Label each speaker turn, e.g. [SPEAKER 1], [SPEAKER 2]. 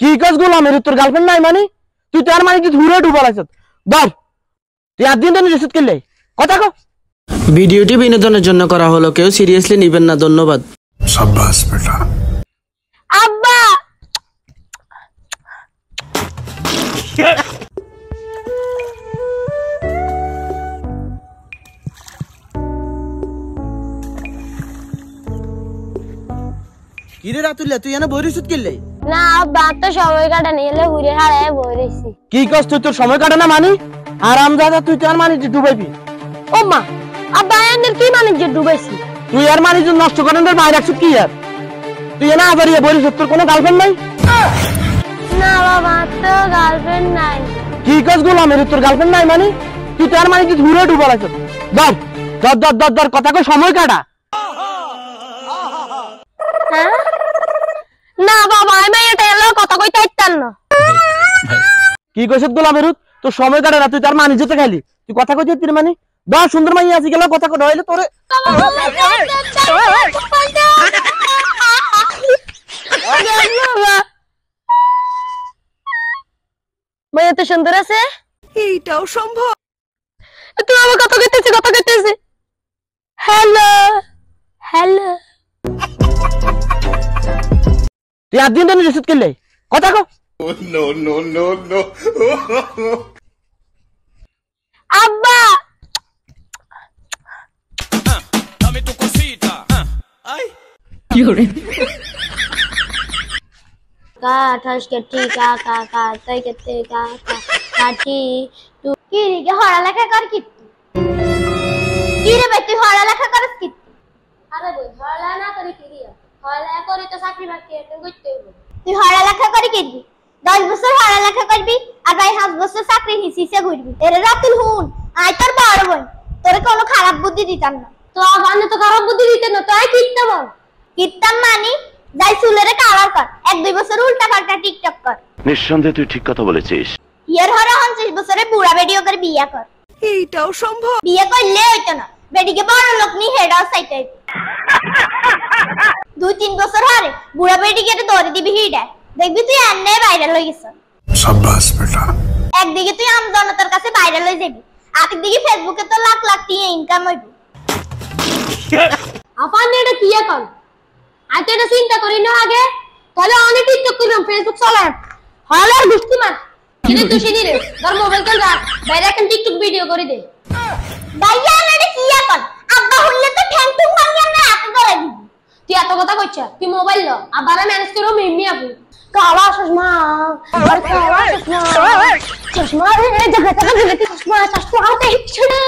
[SPEAKER 1] কি কাজ গোলামের তোর গার্লফ্রেন্ড নাই মানে তুই তার মানে কি ধুরে ডুবাল আছিস ধর তুই আর দিন দিন রিসিট করলে কথা কো।
[SPEAKER 2] ভিডিওটি বিনোদনের জন্য করা হলো, কেউ সিরিয়াসলি নেবেন না। ধন্যবাদ।
[SPEAKER 3] शाबाश बेटा।
[SPEAKER 4] আব্বা
[SPEAKER 2] কি রে রাতুল্লা, তুই এনে বই রিসিট করলে?
[SPEAKER 4] না আব্বা তো সময় কাটা নিয়ে এলে ঘুরে হারায় বইরেছি।
[SPEAKER 1] কি কাজ তুই তোর সময় কাটে না মানে আরামজাদা তুই তার মানে ডুবাইবি।
[SPEAKER 4] ও মা আব্বা এনে কি মানে যে ডুবাইছি?
[SPEAKER 1] তুই আর মানে নষ্ট করেন বাইরে রাখছিস কি আর তুই এনে আবার ইয়ে বলিস তোর কোনো গার্লফ্রেন্ড নাই?
[SPEAKER 4] না বাবা তো গার্লফ্রেন্ড নাই।
[SPEAKER 1] কি কাজ গোলামের তোর গার্লফ্রেন্ড নাই মানে তুই তার মানে কি ধুরে ডুবাল আছিস ধর ধর ধর ধর ধর কথা কো সময় কাটা।
[SPEAKER 4] হ্যাঁ না বাবা আমি এটা এলো কথা কইতে চাইতাম না।
[SPEAKER 1] কি কইছিস গোলামের তোর সময় কাটে না তুই তার মানে যেতে খাইলি তুই কথা কইতে তির মানে দশ সুন্দর মাই আসি গেল কথা কো হইলে তোরে
[SPEAKER 4] মাইয়া তো সুন্দর আছে,
[SPEAKER 5] এইটাও সম্ভব।
[SPEAKER 4] তুই আমার কথা কইতেছি। হ্যালো হ্যালো
[SPEAKER 1] তুই আর দিন দিন রিসিট করলে কথা কো।
[SPEAKER 3] No no no no।
[SPEAKER 4] আব্বা
[SPEAKER 6] Dame tu cosita. Ay.
[SPEAKER 4] কাঠাস কেটি কাকা কাটাই কেতে কাকা কাটি তুই কি রে হড়া লেখা কর কি রে ভাই তুই হড়া লেখা করস কি? আরে বই হড়া না করি কি রে হড়া করি তো চাকরি বাকরি এরকম করতে হইব। তুই হড়া লেখা করি কি 10 বছর হড়া লেখা করবি আর 5 বছর চাকরি হিসিসে ঘুরবি। এরে রাতুল হুন আই তোর বড় বোন তোরে কোনো খারাপ বুদ্ধি দিতাম না। তো আবানে তো খারাপ বুদ্ধি দিতে না, তো আই কিত্তাম মানি যাই চুলেরে কালার কর 1-2 বছর উল্টা পাল্টা টিকটক কর।
[SPEAKER 7] নিঃসন্দেহে তুই ঠিক কথা বলেছিস।
[SPEAKER 4] ইয়ার হরা 29 বছরে বুড়া বেডিও করে বিয়া কর।
[SPEAKER 5] এইটাও সম্ভব।
[SPEAKER 4] বিয়ে করলে হইতো না, বেডিকে বড় লোক নি হেড হাউস চাইতে 2-3 বছর হরে বুড়া বেডিকে দৌড়ে দিবি হিডা দেখবি তুই এমনে ভাইরাল হয়ে গেছ।
[SPEAKER 3] शाबाश बेटा।
[SPEAKER 4] একদিকে তুই আম জনতার কাছে ভাইরাল হয়ে যাবি, আরেকদিকে ফেসবুকে তো লাখ লাখ টাকা ইনকাম হইবে। আপন এটা কি এখন আই তো এটা চিন্তা করি না আগে, তাহলে অনেক টিকটক করলাম ফেসবুক চালাম হালার গুষ্টি মার কিনে তুই শিনি রে তোর মোবাইল কল রাখ বাইরে এখন টিকটক ভিডিও করে দে। ভাইয়া এটা কি এখন আব্বা হইলে তো ঠ্যাং টুং ভাঙি আমরা এত করে দিবি। তুই এত কথা কইছ তুই মোবাইল ল আবার ম্যানেজ করো মিমি আপু কালা চশমা আর কালা চশমা রে জায়গা থেকে চশমা হাতে ছড়ে